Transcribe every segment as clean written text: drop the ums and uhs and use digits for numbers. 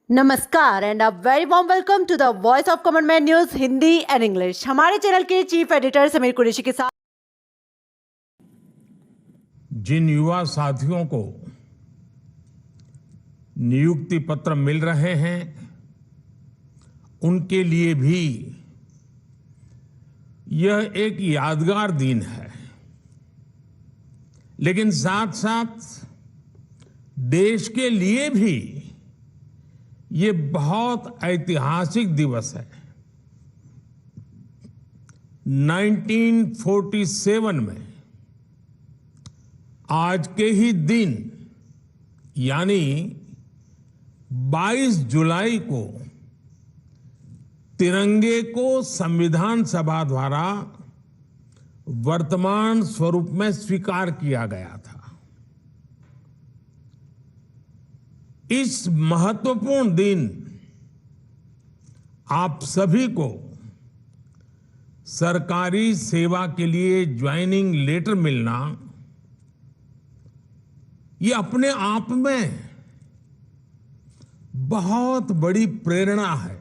नमस्कार and a very warm welcome to the voice of common man news Hindi and English. हमारे channel के chief editor Sameer Qureshi के साथ जिन युवा साथियों को नियुक्ति पत्र मिल रहे हैं उनके लिए भी यह एक यादगार दिन है, लेकिन साथ साथ देश के लिए भी ये बहुत ऐतिहासिक दिवस है। 1947 में आज के ही दिन यानी 22 जुलाई को तिरंगे को संविधान सभा द्वारा वर्तमान स्वरूप में स्वीकार किया गया था। इस महत्वपूर्ण दिन आप सभी को सरकारी सेवा के लिए ज्वाइनिंग लेटर मिलना ये अपने आप में बहुत बड़ी प्रेरणा है।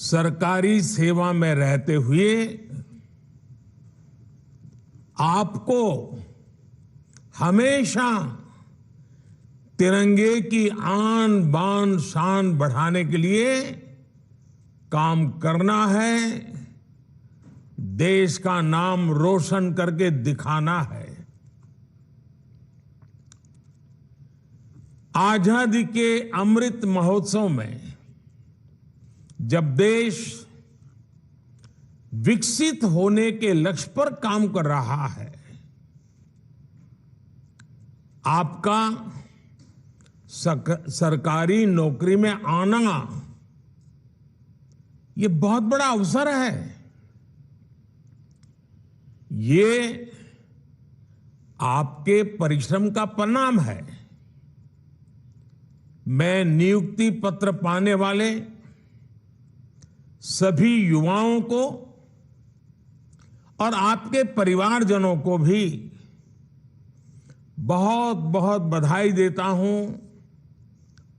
सरकारी सेवा में रहते हुए आपको हमेशा तिरंगे की आन बान शान बढ़ाने के लिए काम करना है, देश का नाम रोशन करके दिखाना है। आजादी के अमृत महोत्सव में जब देश विकसित होने के लक्ष्य पर काम कर रहा है, आपका सरकारी नौकरी में आना ये बहुत बड़ा अवसर है। ये आपके परिश्रम का परिणाम है। मैं नियुक्ति पत्र पाने वाले सभी युवाओं को और आपके परिवारजनों को भी बहुत बहुत बधाई देता हूं,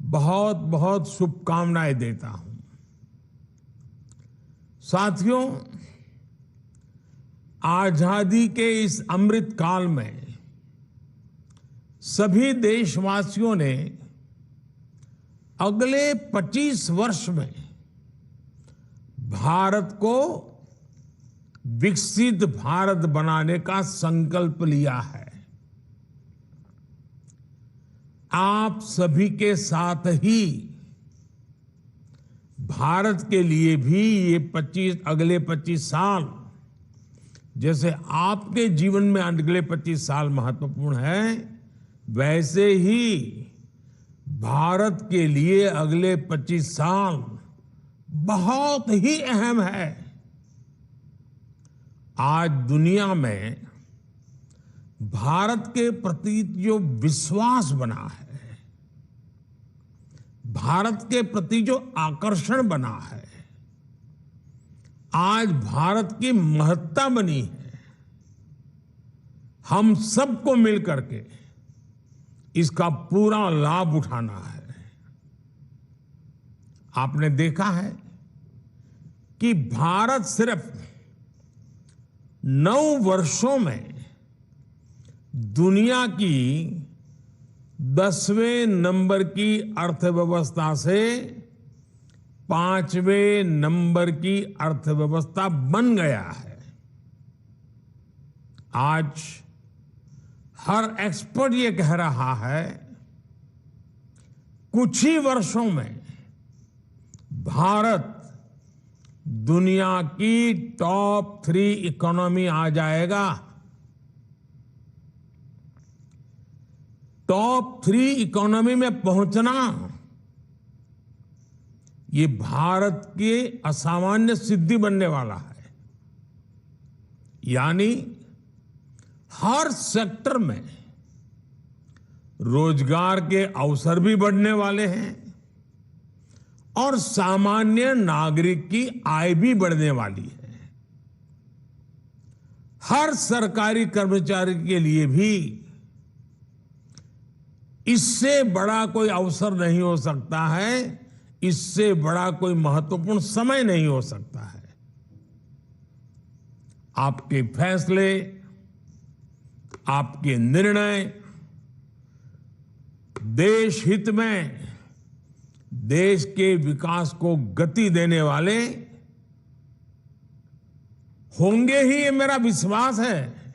बहुत बहुत शुभकामनाएं देता हूं। साथियों, आजादी के इस अमृत काल में सभी देशवासियों ने अगले 25 वर्ष में भारत को विकसित भारत बनाने का संकल्प लिया है। आप सभी के साथ ही भारत के लिए भी ये अगले 25 साल, जैसे आपके जीवन में अगले 25 साल महत्वपूर्ण हैं, वैसे ही भारत के लिए अगले 25 साल बहुत ही अहम है। आज दुनिया में भारत के प्रति जो विश्वास बना है, भारत के प्रति जो आकर्षण बना है, आज भारत की महत्ता बनी है, हम सबको मिलकर के इसका पूरा लाभ उठाना है। आपने देखा है कि भारत सिर्फ 9 वर्षों में दुनिया की 10वें नंबर की अर्थव्यवस्था से 5वें नंबर की अर्थव्यवस्था बन गया है। आज हर एक्सपर्ट ये कह रहा है, कुछ ही वर्षों में भारत दुनिया की टॉप 3 इकोनॉमी आ जाएगा। टॉप 3 इकोनॉमी में पहुंचना ये भारत के असामान्य सिद्धि बनने वाला है। यानी हर सेक्टर में रोजगार के अवसर भी बढ़ने वाले हैं और सामान्य नागरिक की आय भी बढ़ने वाली है। हर सरकारी कर्मचारी के लिए भी इससे बड़ा कोई अवसर नहीं हो सकता है, इससे बड़ा कोई महत्वपूर्ण समय नहीं हो सकता है। आपके फैसले, आपके निर्णय देश हित में, देश के विकास को गति देने वाले होंगे ही, ये मेरा विश्वास है।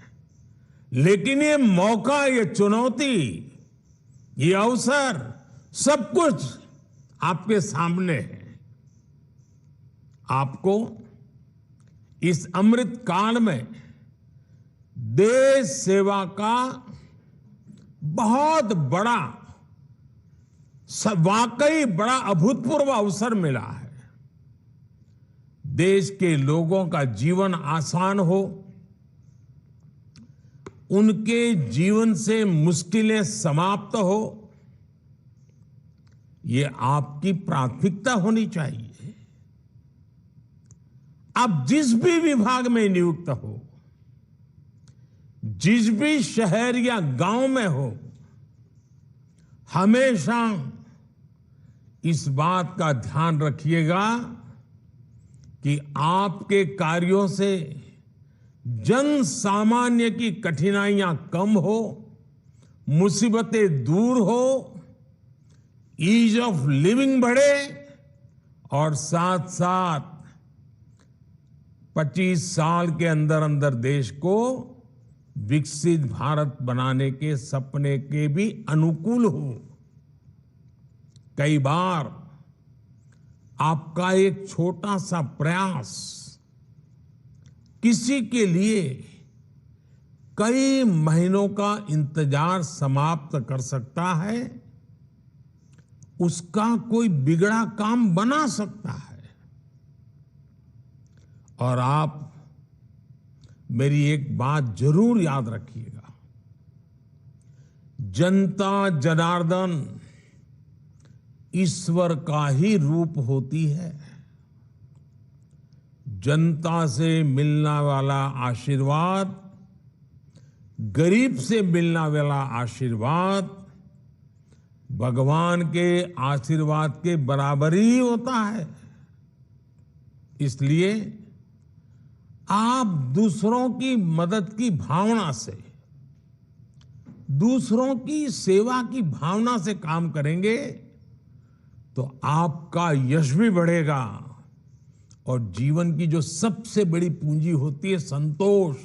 लेकिन ये मौका, ये चुनौती, ये अवसर, सब कुछ आपके सामने है। आपको इस अमृत काल में देश सेवा का बहुत बड़ा, वाकई बड़ा अभूतपूर्व अवसर मिला है। देश के लोगों का जीवन आसान हो, उनके जीवन से मुश्किलें समाप्त हो, ये आपकी प्राथमिकता होनी चाहिए। आप जिस भी विभाग में नियुक्त हो, जिस भी शहर या गांव में हो, हमेशा इस बात का ध्यान रखिएगा कि आपके कार्यों से जन सामान्य की कठिनाइयां कम हो, मुसीबतें दूर हो, ईज ऑफ लिविंग बढ़े और साथ साथ 25 साल के अंदर अंदर देश को विकसित भारत बनाने के सपने के भी अनुकूल हो। कई बार आपका एक छोटा सा प्रयास किसी के लिए कई महीनों का इंतजार समाप्त कर सकता है, उसका कोई बिगड़ा काम बना सकता है। और आप मेरी एक बात जरूर याद रखिएगा, जनता जनार्दन ईश्वर का ही रूप होती है। जनता से मिलने वाला आशीर्वाद, गरीब से मिलने वाला आशीर्वाद भगवान के आशीर्वाद के बराबर ही होता है। इसलिए आप दूसरों की मदद की भावना से, दूसरों की सेवा की भावना से काम करेंगे तो आपका यश भी बढ़ेगा और जीवन की जो सबसे बड़ी पूंजी होती है संतोष,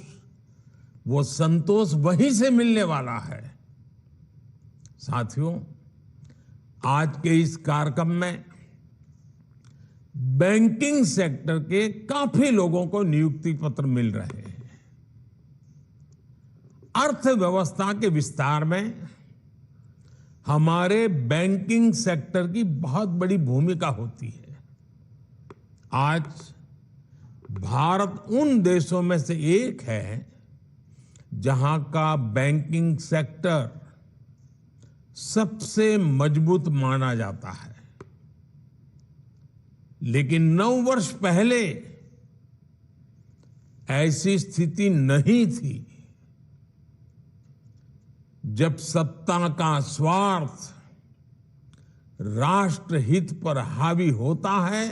वो संतोष वहीं से मिलने वाला है। साथियों, आज के इस कार्यक्रम में बैंकिंग सेक्टर के काफी लोगों को नियुक्ति पत्र मिल रहे हैं। अर्थव्यवस्था के विस्तार में हमारे बैंकिंग सेक्टर की बहुत बड़ी भूमिका होती है। आज भारत उन देशों में से एक है जहां का बैंकिंग सेक्टर सबसे मजबूत माना जाता है। लेकिन 9 वर्ष पहले ऐसी स्थिति नहीं थी। जब सत्ता का स्वार्थ राष्ट्र हित पर हावी होता है,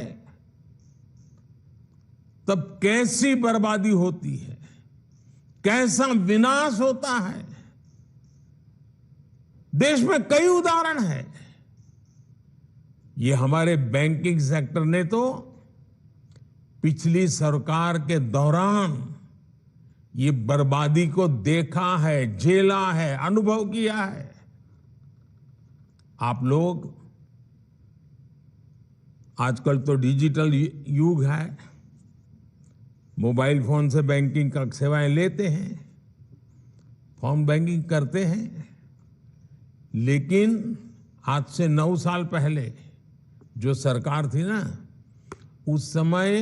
तब कैसी बर्बादी होती है, कैसा विनाश होता है। देश में कई उदाहरण हैं। ये हमारे बैंकिंग सेक्टर ने तो पिछली सरकार के दौरान ये बर्बादी को देखा है, झेला है, अनुभव किया है। आप लोग आजकल तो डिजिटल युग है, मोबाइल फोन से बैंकिंग का सेवाएं लेते हैं, फोन बैंकिंग करते हैं। लेकिन आज से 9 साल पहले जो सरकार थी ना, उस समय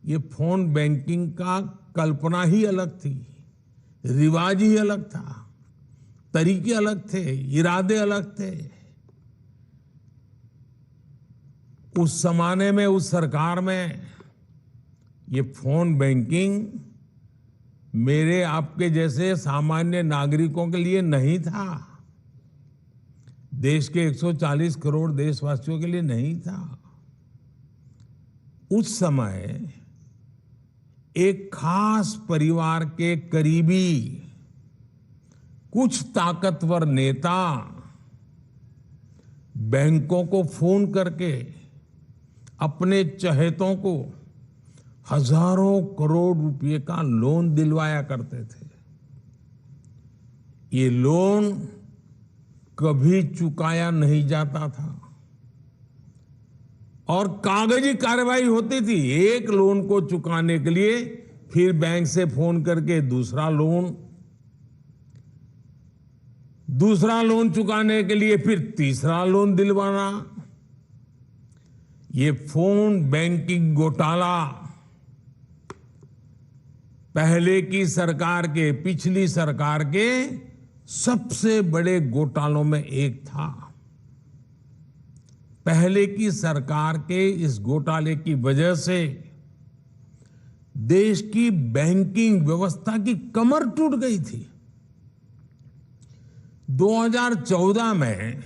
ये फोन बैंकिंग का कल्पना ही अलग थी, रिवाज ही अलग था, तरीके अलग थे, इरादे अलग थे। उस जमाने में, उस सरकार में ये फोन बैंकिंग मेरे आपके जैसे सामान्य नागरिकों के लिए नहीं था। देश के 140 करोड़ देशवासियों के लिए नहीं था। उस समय एक खास परिवार के करीबी कुछ ताकतवर नेता बैंकों को फोन करके अपने चहेतों को हजारों करोड़ रुपए का लोन दिलवाया करते थे। ये लोन कभी चुकाया नहीं जाता था और कागजी कार्रवाई होती थी। एक लोन को चुकाने के लिए फिर बैंक से फोन करके दूसरा लोन चुकाने के लिए फिर तीसरा लोन दिलवाना। ये फोन बैंकिंग घोटाला पहले की सरकार के, पिछली सरकार के सबसे बड़े घोटालों में एक था। पहले की सरकार के इस घोटाले की वजह से देश की बैंकिंग व्यवस्था की कमर टूट गई थी। 2014 में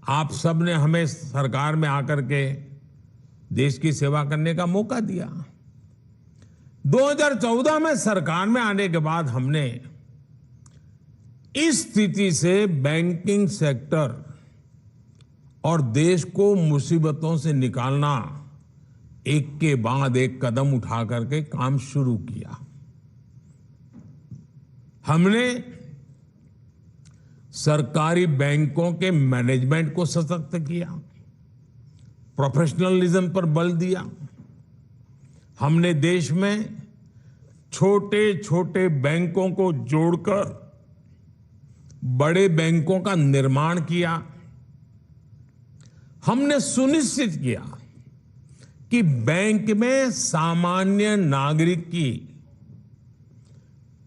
आप सबने हमें सरकार में आकर के देश की सेवा करने का मौका दिया। 2014 में सरकार में आने के बाद हमने इस स्थिति से बैंकिंग सेक्टर और देश को मुसीबतों से निकालना एक के बाद एक कदम उठा करके काम शुरू किया। हमने सरकारी बैंकों के मैनेजमेंट को सशक्त किया, प्रोफेशनलिज्म पर बल दिया। हमने देश में छोटे छोटे बैंकों को जोड़कर बड़े बैंकों का निर्माण किया। हमने सुनिश्चित किया कि बैंक में सामान्य नागरिक की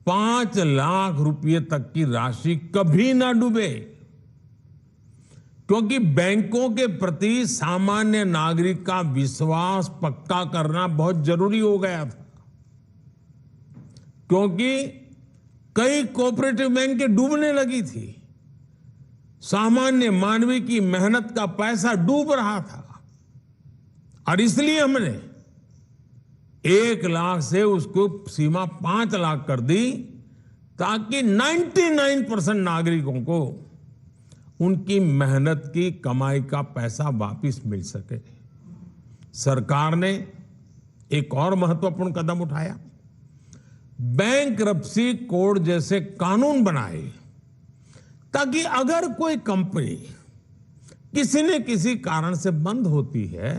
5 लाख रुपए तक की राशि कभी ना डूबे, क्योंकि बैंकों के प्रति सामान्य नागरिक का विश्वास पक्का करना बहुत जरूरी हो गया था। क्योंकि कई कोऑपरेटिव बैंक डूबने लगी थी, सामान्य मानवी की मेहनत का पैसा डूब रहा था और इसलिए हमने 1 लाख से उसको सीमा 5 लाख कर दी ताकि 99% नागरिकों को उनकी मेहनत की कमाई का पैसा वापस मिल सके। सरकार ने एक और महत्वपूर्ण कदम उठाया, बैंक्रप्सी कोड जैसे कानून बनाए ताकि अगर कोई कंपनी किसी न किसी कारण से बंद होती है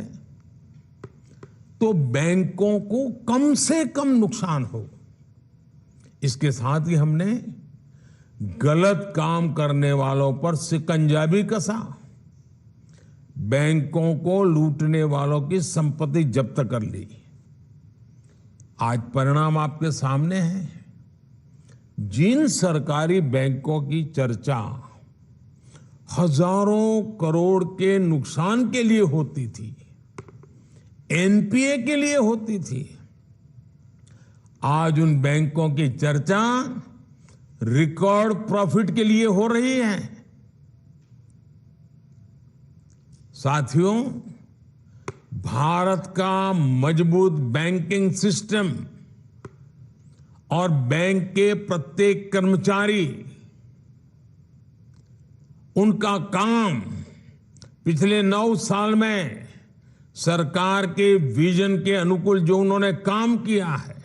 तो बैंकों को कम से कम नुकसान हो। इसके साथ ही हमने गलत काम करने वालों पर शिकंजा भी कसा, बैंकों को लूटने वालों की संपत्ति जब्त कर ली। आज परिणाम आपके सामने है। जिन सरकारी बैंकों की चर्चा हजारों करोड़ के नुकसान के लिए होती थी, एनपीए के लिए होती थी, आज उन बैंकों की चर्चा रिकॉर्ड प्रॉफिट के लिए हो रही है। साथियों, भारत का मजबूत बैंकिंग सिस्टम और बैंक के प्रत्येक कर्मचारी, उनका काम पिछले 9 साल में सरकार के विजन के अनुकूल जो उन्होंने काम किया है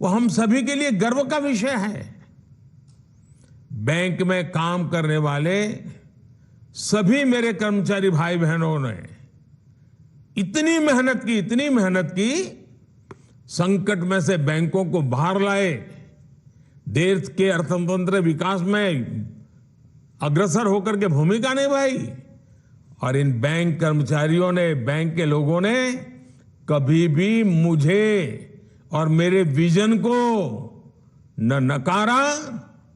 वो हम सभी के लिए गर्व का विषय है। बैंक में काम करने वाले सभी मेरे कर्मचारी भाई बहनों ने इतनी मेहनत की, संकट में से बैंकों को बाहर लाए, देश के अर्थतंत्र विकास में अग्रसर होकर के भूमिका निभाई। और इन बैंक कर्मचारियों ने, बैंक के लोगों ने कभी भी मुझे और मेरे विजन को न नकारा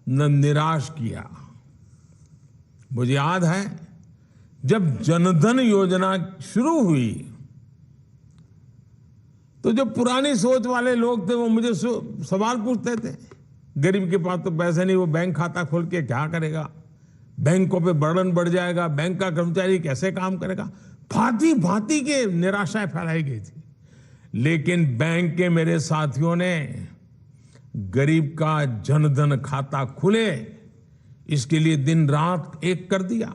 न निराश किया। मुझे याद है जब जनधन योजना शुरू हुई तो जो पुरानी सोच वाले लोग थे वो मुझे सवाल पूछते थे, गरीब के पास तो पैसे नहीं, वो बैंक खाता खोल के क्या करेगा। बैंकों पे बर्डन बढ़ जाएगा, बैंक का कर्मचारी कैसे काम करेगा, भांति भांति के निराशाएं फैलाई गई थी। लेकिन बैंक के मेरे साथियों ने गरीब का जनधन खाता खुले, इसके लिए दिन रात एक कर दिया।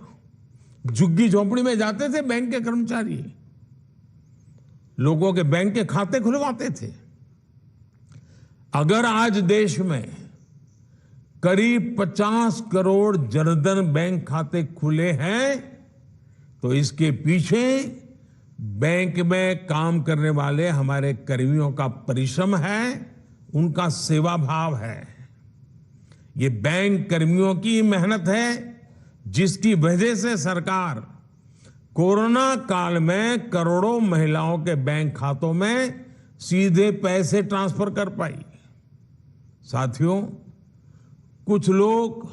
झुग्गी झोपड़ी में जाते थे बैंक के कर्मचारी, लोगों के बैंक के खाते खुलवाते थे। अगर आज देश में करीब 50 करोड़ जनधन बैंक खाते खुले हैं, तो इसके पीछे बैंक में काम करने वाले हमारे कर्मियों का परिश्रम है, उनका सेवा भाव है। ये बैंक कर्मियों की मेहनत है, जिसकी वजह से सरकार कोरोना काल में करोड़ों महिलाओं के बैंक खातों में सीधे पैसे ट्रांसफर कर पाई। साथियों, कुछ लोग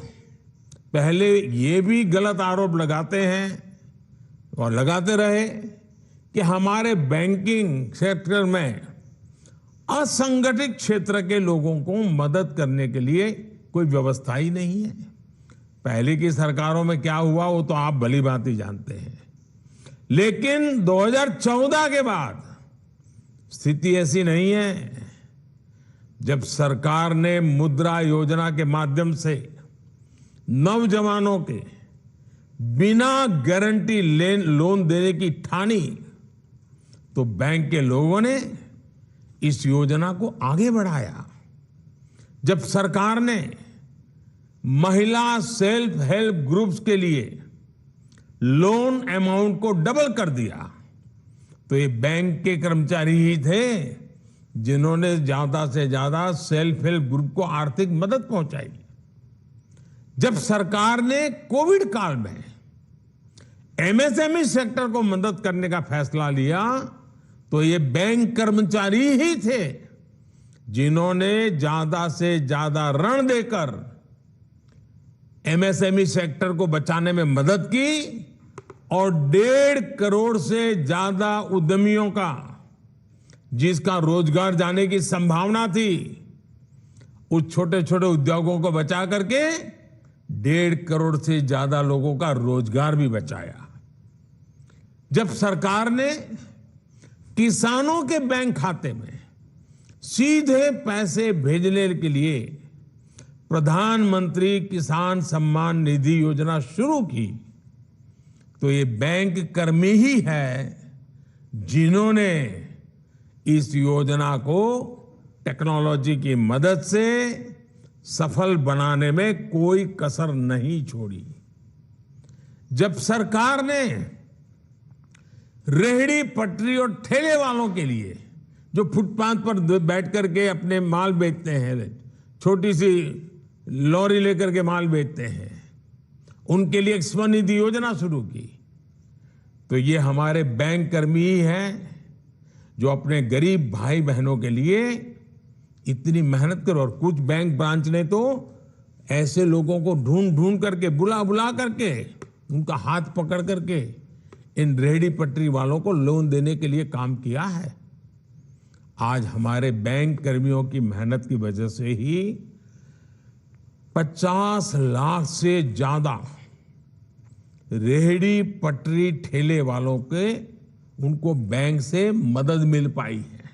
पहले ये भी गलत आरोप लगाते हैं और लगाते रहे कि हमारे बैंकिंग सेक्टर में असंगठित क्षेत्र के लोगों को मदद करने के लिए कोई व्यवस्था ही नहीं है। पहले की सरकारों में क्या हुआ वो तो आप भली भांति जानते हैं। लेकिन 2014 के बाद स्थिति ऐसी नहीं है। जब सरकार ने मुद्रा योजना के माध्यम से नौजवानों के बिना गारंटी लोन देने की ठानी, तो बैंक के लोगों ने इस योजना को आगे बढ़ाया। जब सरकार ने महिला सेल्फ हेल्प ग्रुप्स के लिए लोन अमाउंट को डबल कर दिया, तो ये बैंक के कर्मचारी ही थे जिन्होंने ज्यादा से ज्यादा सेल्फ हेल्प ग्रुप को आर्थिक मदद पहुंचाई। जब सरकार ने कोविड काल में एमएसएमई सेक्टर को मदद करने का फैसला लिया, तो ये बैंक कर्मचारी ही थे जिन्होंने ज्यादा से ज्यादा ऋण देकर एमएसएमई सेक्टर को बचाने में मदद की और 1.5 करोड़ से ज्यादा उद्यमियों का, जिसका रोजगार जाने की संभावना थी, उस छोटे छोटे उद्योगों को बचा करके 1.5 करोड़ से ज्यादा लोगों का रोजगार भी बचाया। जब सरकार ने किसानों के बैंक खाते में सीधे पैसे भेजने के लिए प्रधानमंत्री किसान सम्मान निधि योजना शुरू की, तो ये बैंक कर्मी ही है जिन्होंने इस योजना को टेक्नोलॉजी की मदद से सफल बनाने में कोई कसर नहीं छोड़ी। जब सरकार ने रेहड़ी पटरी और ठेले वालों के लिए, जो फुटपाथ पर बैठ करके अपने माल बेचते हैं, छोटी सी लॉरी लेकर के माल बेचते हैं, उनके लिए एक स्वनिधि योजना शुरू की, तो ये हमारे बैंक कर्मी ही हैं जो अपने गरीब भाई बहनों के लिए इतनी मेहनत कर। और कुछ बैंक ब्रांच ने तो ऐसे लोगों को ढूंढ ढूंढ करके, बुला बुला करके, उनका हाथ पकड़ करके इन रेहड़ी पटरी वालों को लोन देने के लिए काम किया है। आज हमारे बैंक कर्मियों की मेहनत की वजह से ही 50 लाख से ज्यादा रेहड़ी पटरी ठेले वालों के, उनको बैंक से मदद मिल पाई है।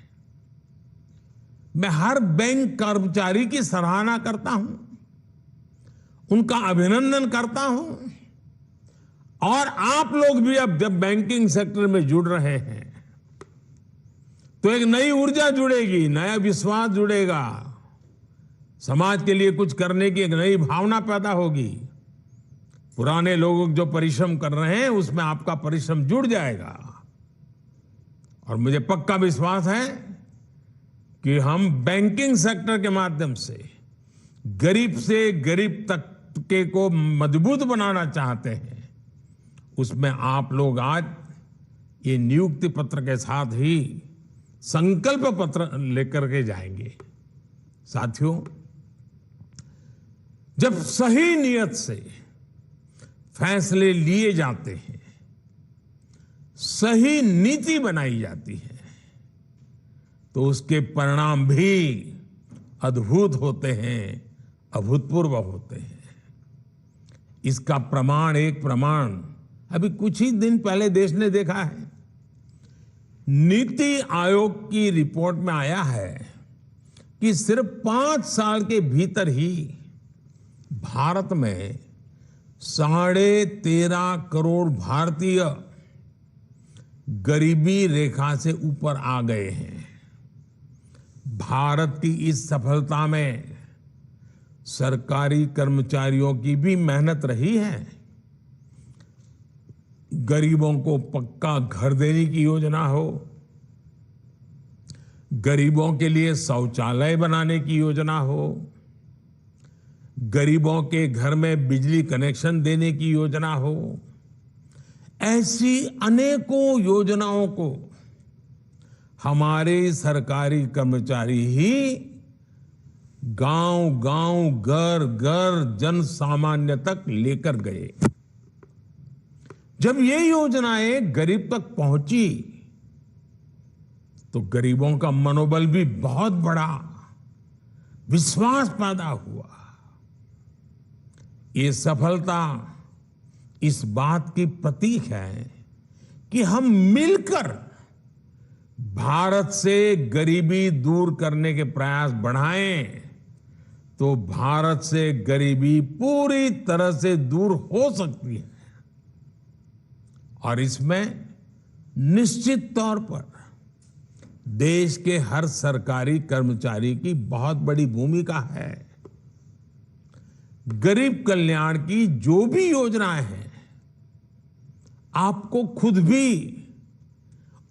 मैं हर बैंक कर्मचारी की सराहना करता हूं, उनका अभिनंदन करता हूं। और आप लोग भी अब जब बैंकिंग सेक्टर में जुड़ रहे हैं, तो एक नई ऊर्जा जुड़ेगी, नया विश्वास जुड़ेगा, समाज के लिए कुछ करने की एक नई भावना पैदा होगी। पुराने लोग जो परिश्रम कर रहे हैं, उसमें आपका परिश्रम जुड़ जाएगा। और मुझे पक्का विश्वास है कि हम बैंकिंग सेक्टर के माध्यम से गरीब से गरीब तबके को मजबूत बनाना चाहते हैं। उसमें आप लोग आज ये नियुक्ति पत्र के साथ ही संकल्प पत्र लेकर के जाएंगे। साथियों, जब सही नियत से फैसले लिए जाते हैं, सही नीति बनाई जाती है, तो उसके परिणाम भी अद्भुत होते हैं, अभूतपूर्व होते हैं। इसका एक प्रमाण अभी कुछ ही दिन पहले देश ने देखा है। नीति आयोग की रिपोर्ट में आया है कि सिर्फ 5 साल के भीतर ही भारत में 13.5 करोड़ भारतीय गरीबी रेखा से ऊपर आ गए हैं। भारत की इस सफलता में सरकारी कर्मचारियों की भी मेहनत रही है। गरीबों को पक्का घर देने की योजना हो, गरीबों के लिए शौचालय बनाने की योजना हो, गरीबों के घर में बिजली कनेक्शन देने की योजना हो, ऐसी अनेकों योजनाओं को हमारे सरकारी कर्मचारी ही गांव-गांव, घर-घर, जन सामान्य तक लेकर गए। जब ये योजनाएं गरीब तक पहुंची तो गरीबों का मनोबल भी बहुत बढ़ा, विश्वास पैदा हुआ। ये सफलता इस बात की प्रतीक है कि हम मिलकर भारत से गरीबी दूर करने के प्रयास बढ़ाएं तो भारत से गरीबी पूरी तरह से दूर हो सकती है। और इसमें निश्चित तौर पर देश के हर सरकारी कर्मचारी की बहुत बड़ी भूमिका है। गरीब कल्याण की जो भी योजनाएं हैं, आपको खुद भी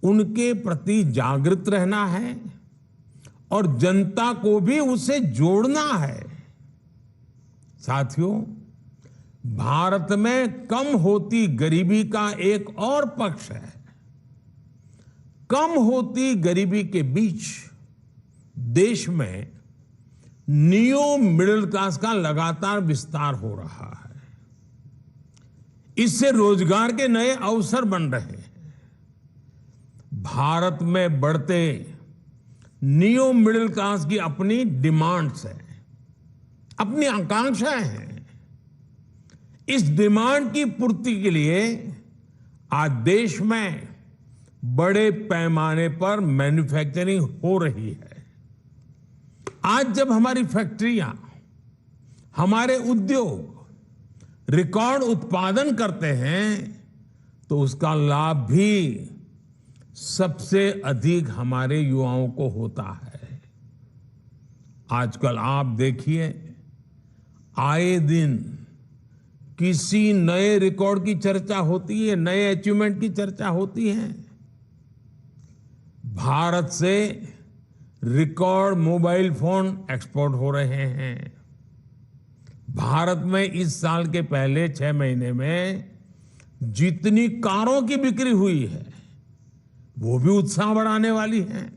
उनके प्रति जागृत रहना है और जनता को भी उससे जोड़ना है। साथियों, भारत में कम होती गरीबी का एक और पक्ष है। कम होती गरीबी के बीच देश में नियो मिडिल क्लास का लगातार विस्तार हो रहा है। इससे रोजगार के नए अवसर बन रहे हैं। भारत में बढ़ते नियो मिडिल क्लास की अपनी डिमांड्स हैं, अपनी आकांक्षाएं हैं। इस डिमांड की पूर्ति के लिए आज देश में बड़े पैमाने पर मैन्युफैक्चरिंग हो रही है। आज जब हमारी फैक्ट्रियां, हमारे उद्योग रिकॉर्ड उत्पादन करते हैं तो उसका लाभ भी सबसे अधिक हमारे युवाओं को होता है। आजकल आप देखिए, आए दिन किसी नए रिकॉर्ड की चर्चा होती है, नए अचीवमेंट की चर्चा होती है। भारत से रिकॉर्ड मोबाइल फोन एक्सपोर्ट हो रहे हैं। भारत में इस साल के पहले 6 महीने में जितनी कारों की बिक्री हुई है वो भी उत्साह बढ़ाने वाली है।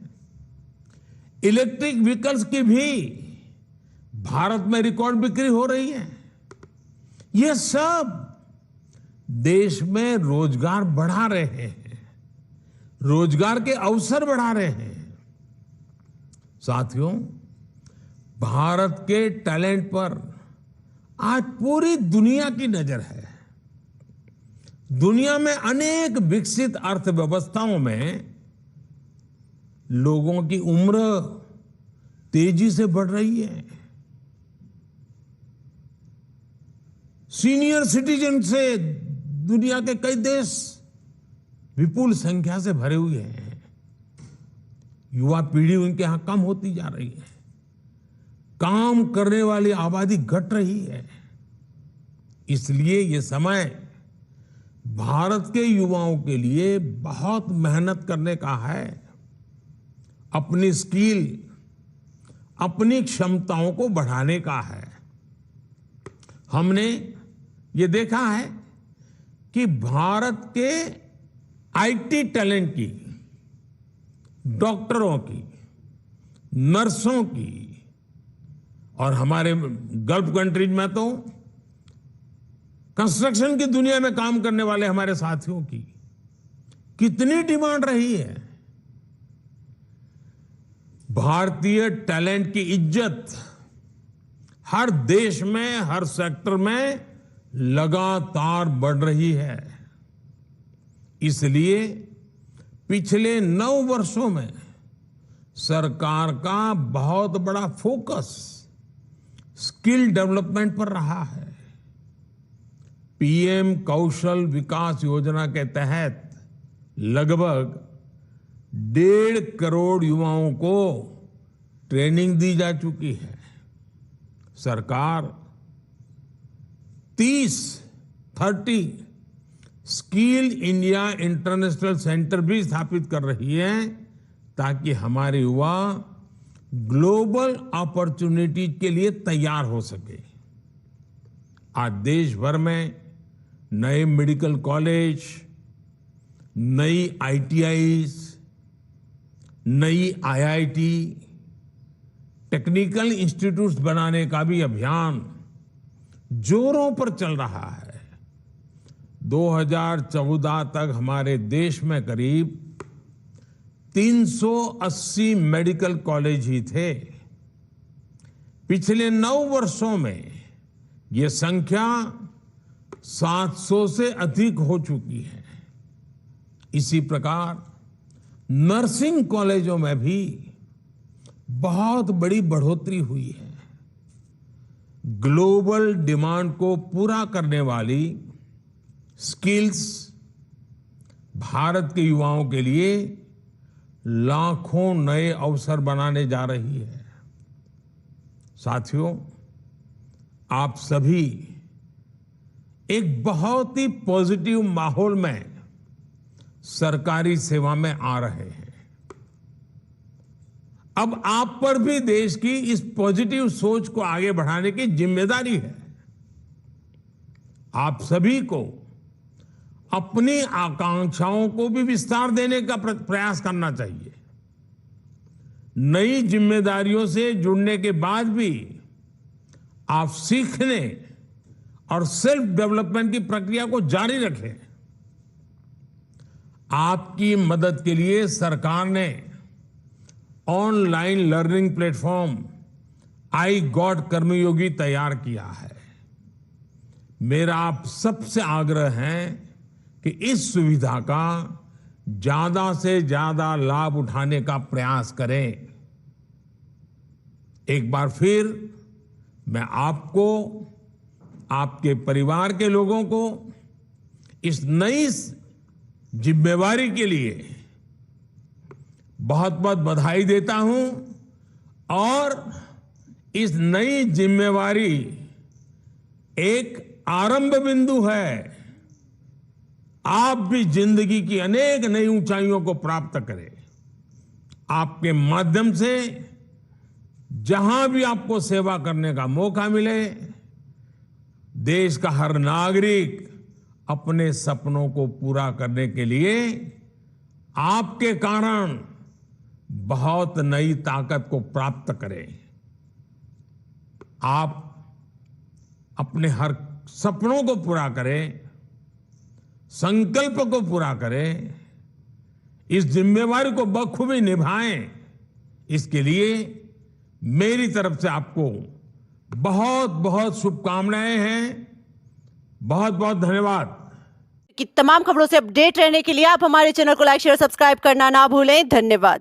इलेक्ट्रिक व्हीकल्स की भी भारत में रिकॉर्ड बिक्री हो रही है। ये सब देश में रोजगार बढ़ा रहे हैं, रोजगार के अवसर बढ़ा रहे हैं। साथियों, भारत के टैलेंट पर आज पूरी दुनिया की नजर है। दुनिया में अनेक विकसित अर्थव्यवस्थाओं में लोगों की उम्र तेजी से बढ़ रही है। सीनियर सिटीजन से दुनिया के कई देश विपुल संख्या से भरे हुए हैं। युवा पीढ़ी उनके यहां कम होती जा रही है। काम करने वाली आबादी घट रही है। इसलिए ये समय भारत के युवाओं के लिए बहुत मेहनत करने का है। अपनी स्किल, अपनी क्षमताओं को बढ़ाने का है। हमने ये देखा है कि भारत के आईटी टैलेंट की, डॉक्टरों की, नर्सों की और हमारे गल्फ कंट्रीज में तो कंस्ट्रक्शन की दुनिया में काम करने वाले हमारे साथियों की कितनी डिमांड रही है। भारतीय टैलेंट की इज्जत हर देश में, हर सेक्टर में लगातार बढ़ रही है। इसलिए पिछले 9 वर्षों में सरकार का बहुत बड़ा फोकस स्किल डेवलपमेंट पर रहा है। पीएम कौशल विकास योजना के तहत लगभग 1.5 करोड़ युवाओं को ट्रेनिंग दी जा चुकी है। सरकार 30 स्किल इंडिया इंटरनेशनल सेंटर भी स्थापित कर रही है ताकि हमारे युवा ग्लोबल अपॉर्चुनिटीज के लिए तैयार हो सके। आज देश भर में नए मेडिकल कॉलेज, नई आईटीआईज, नई आईआईटी, टेक्निकल इंस्टीट्यूट्स बनाने का भी अभियान जोरों पर चल रहा है। 2014 तक हमारे देश में करीब 380 मेडिकल कॉलेज ही थे। पिछले 9 वर्षों में ये संख्या 700 से अधिक हो चुकी है। इसी प्रकार नर्सिंग कॉलेजों में भी बहुत बड़ी बढ़ोतरी हुई है। ग्लोबल डिमांड को पूरा करने वाली स्किल्स भारत के युवाओं के लिए लाखों नए अवसर बनाने जा रही है। साथियों, आप सभी एक बहुत ही पॉजिटिव माहौल में सरकारी सेवा में आ रहे हैं। अब आप पर भी देश की इस पॉजिटिव सोच को आगे बढ़ाने की जिम्मेदारी है। आप सभी को अपनी आकांक्षाओं को भी विस्तार देने का प्रयास करना चाहिए। नई जिम्मेदारियों से जुड़ने के बाद भी आप सीखने और सेल्फ डेवलपमेंट की प्रक्रिया को जारी रखें। आपकी मदद के लिए सरकार ने online learning platform iGOT Karmayogi तैयार किया है। मेरा आप सबसे आग्रह है कि इस सुविधा का ज्यादा से ज्यादा लाभ उठाने का प्रयास करें। एक बार फिर मैं आपको, आपके परिवार के लोगों को इस नई जिम्मेवारी के लिए बहुत बहुत बधाई देता हूं और इस नई जिम्मेवारी एक आरंभ बिंदु है। आप भी जिंदगी की अनेक नई ऊंचाइयों को प्राप्त करें। आपके माध्यम से जहां भी आपको सेवा करने का मौका मिले, देश का हर नागरिक अपने सपनों को पूरा करने के लिए आपके कारण बहुत नई ताकत को प्राप्त करें। आप अपने हर सपनों को पूरा करें, संकल्प को पूरा करें, इस जिम्मेवारी को बखूबी निभाएं। इसके लिए मेरी तरफ से आपको बहुत बहुत शुभकामनाएं हैं। बहुत बहुत धन्यवाद। कि तमाम खबरों से अपडेट रहने के लिए आप हमारे चैनल को लाइक, शेयर, सब्सक्राइब करना ना भूलें। धन्यवाद।